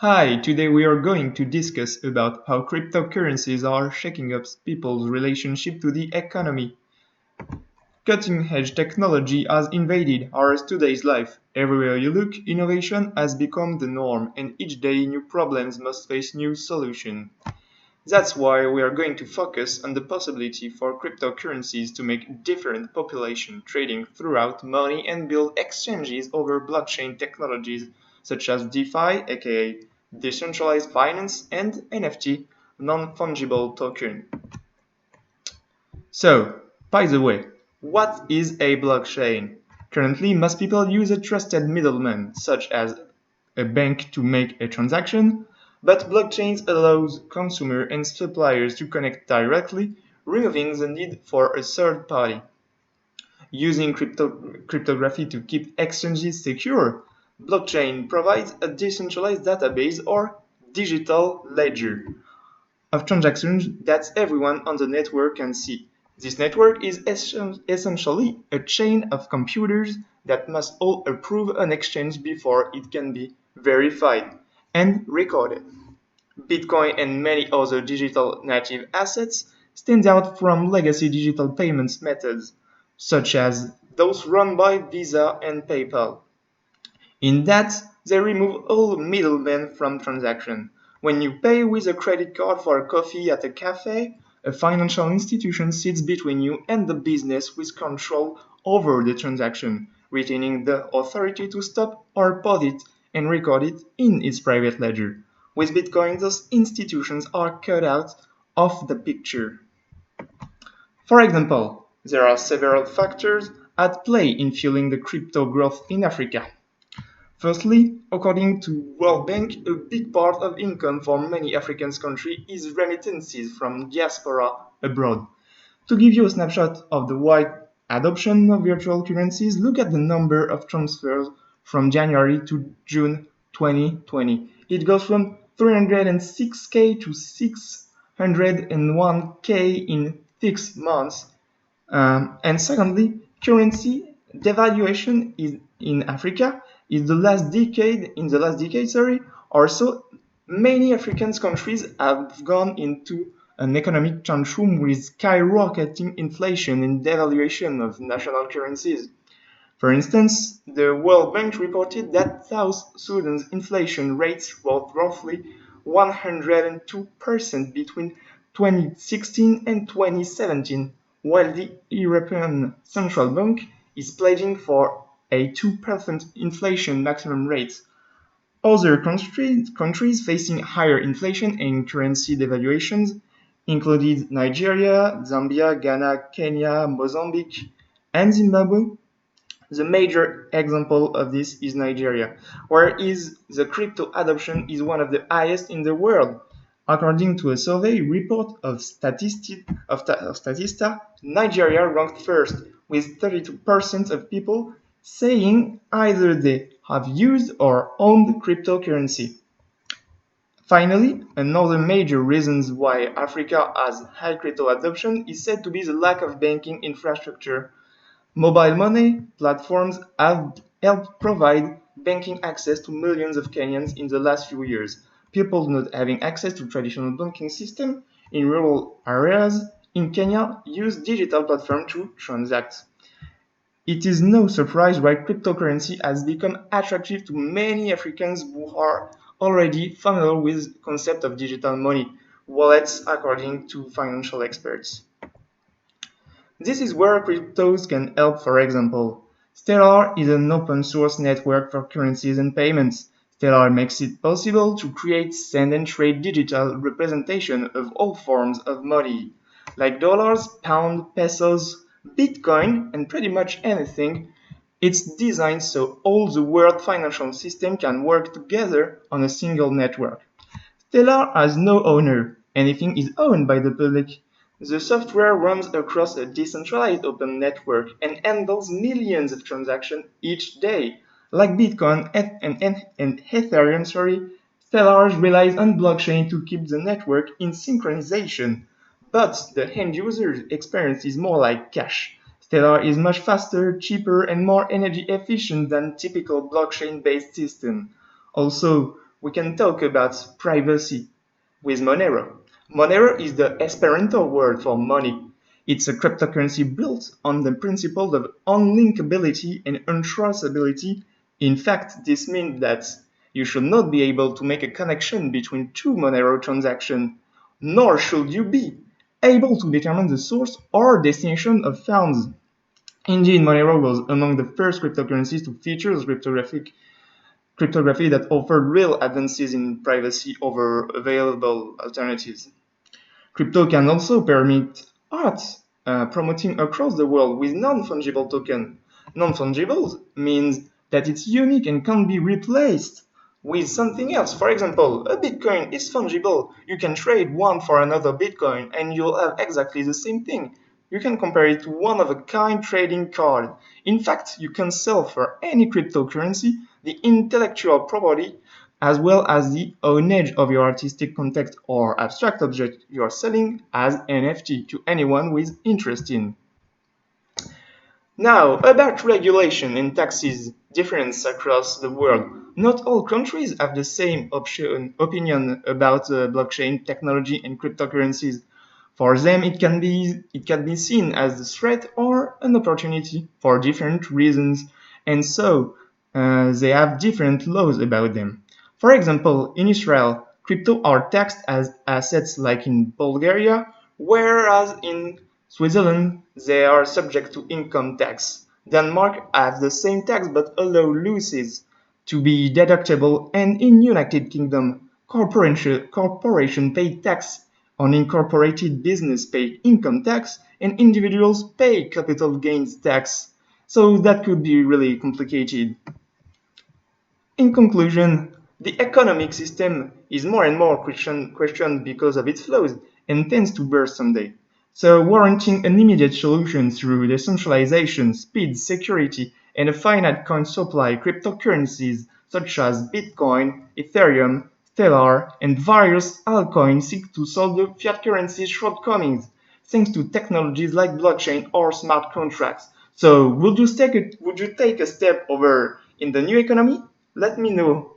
Hi, today we are going to discuss about how cryptocurrencies are shaking up people's relationship to the economy. Cutting-edge technology has invaded our today's life. Everywhere you look, innovation has become the norm, and each day new problems must face new solutions. That's why we are going to focus on the possibility for cryptocurrencies to make different population trading throughout money and build exchanges over blockchain technologies such as DeFi, aka decentralized finance, and NFT, non-fungible token. So, by the way, what is a blockchain? Currently, most people use a trusted middleman, such as a bank, to make a transaction, but blockchains allows consumers and suppliers to connect directly, removing the need for a third party. Using cryptography to keep exchanges secure, blockchain provides a decentralized database or digital ledger of transactions that everyone on the network can see. This network is essentially a chain of computers that must all approve an exchange before it can be verified and recorded. Bitcoin and many other digital native assets stand out from legacy digital payments methods, such as those run by Visa and PayPal. In that, they remove all middlemen from transaction. When you pay with a credit card for a coffee at a cafe, a financial institution sits between you and the business with control over the transaction, retaining the authority to stop or pause it and record it in its private ledger. With Bitcoin, those institutions are cut out of the picture. For example, there are several factors at play in fueling the crypto growth in Africa. Firstly, according to World Bank, a big part of income for many African countries is remittances from diaspora abroad. To give you a snapshot of the wide adoption of virtual currencies, look at the number of transfers from January to June 2020. It goes from 306k to 601k in 6 months. And secondly, currency devaluation in Africa is in the last decade, or so many African countries have gone into an economic tantrum with skyrocketing inflation and devaluation of national currencies. For instance, the World Bank reported that South Sudan's inflation rates were roughly 102% between 2016 and 2017, while the European Central Bank is pledging for a 2% inflation maximum rate. Other countries facing higher inflation and currency devaluations included Nigeria, Zambia, Ghana, Kenya, Mozambique, and Zimbabwe. The major example of this is Nigeria, where the crypto adoption is one of the highest in the world. According to a survey report of Statista, Nigeria ranked first, with 32% of people saying either they have used or owned cryptocurrency. Finally, another major reason why Africa has high crypto adoption is said to be the lack of banking infrastructure. Mobile money platforms have helped provide banking access to millions of Kenyans in the last few years. People not having access to traditional banking system in rural areas in Kenya use digital platforms to transact. It is no surprise why cryptocurrency has become attractive to many Africans who are already familiar with the concept of digital money, wallets according to financial experts. This is where cryptos can help. For example, Stellar is an open source network for currencies and payments. Stellar makes it possible to create, send and trade digital representation of all forms of money, like dollars, pounds, pesos, Bitcoin, and pretty much anything. It's designed so all the world financial system can work together on a single network. Stellar has no owner. Anything is owned by the public. The software runs across a decentralized open network and handles millions of transactions each day. Like Bitcoin and Ethereum, Stellar relies on blockchain to keep the network in synchronization. But the end user experience is more like cash. Stellar is much faster, cheaper, and more energy efficient than typical blockchain-based system. Also, we can talk about privacy with Monero. Monero is the Esperanto word for money. It's a cryptocurrency built on the principle of unlinkability and untraceability. In fact, this means that you should not be able to make a connection between two Monero transactions, nor should you be able to determine the source or destination of funds. Indeed, Monero was among the first cryptocurrencies to feature cryptography that offered real advances in privacy over available alternatives. Crypto can also permit art promoting across the world with non-fungible token. Non-fungible means that it's unique and can't be replaced with something else. For example, a Bitcoin is fungible. You can trade one for another Bitcoin and you'll have exactly the same thing. You can compare it to one-of-a-kind trading card. In fact, you can sell for any cryptocurrency the intellectual property as well as the ownage of your artistic context or abstract object you are selling as NFT to anyone who is interested in. Now, about regulation and taxes difference across the world. Not all countries have the same opinion about blockchain technology and cryptocurrencies. For them, it can be seen as a threat or an opportunity for different reasons, and so they have different laws about them. For example, in Israel, crypto are taxed as assets like in Bulgaria, whereas in Switzerland they are subject to income tax. Denmark has the same tax but allow losses to be deductible, and in United Kingdom, corporation pay tax on incorporated business pay income tax and individuals pay capital gains tax. So that could be really complicated. In conclusion, the economic system is more and more questioned because of its flaws and tends to burst someday. So warranting an immediate solution through decentralization, speed, security, and a finite coin supply, cryptocurrencies such as Bitcoin, Ethereum, Stellar, and various altcoins seek to solve the fiat currency's shortcomings, thanks to technologies like blockchain or smart contracts. So would you take a step over in the new economy? Let me know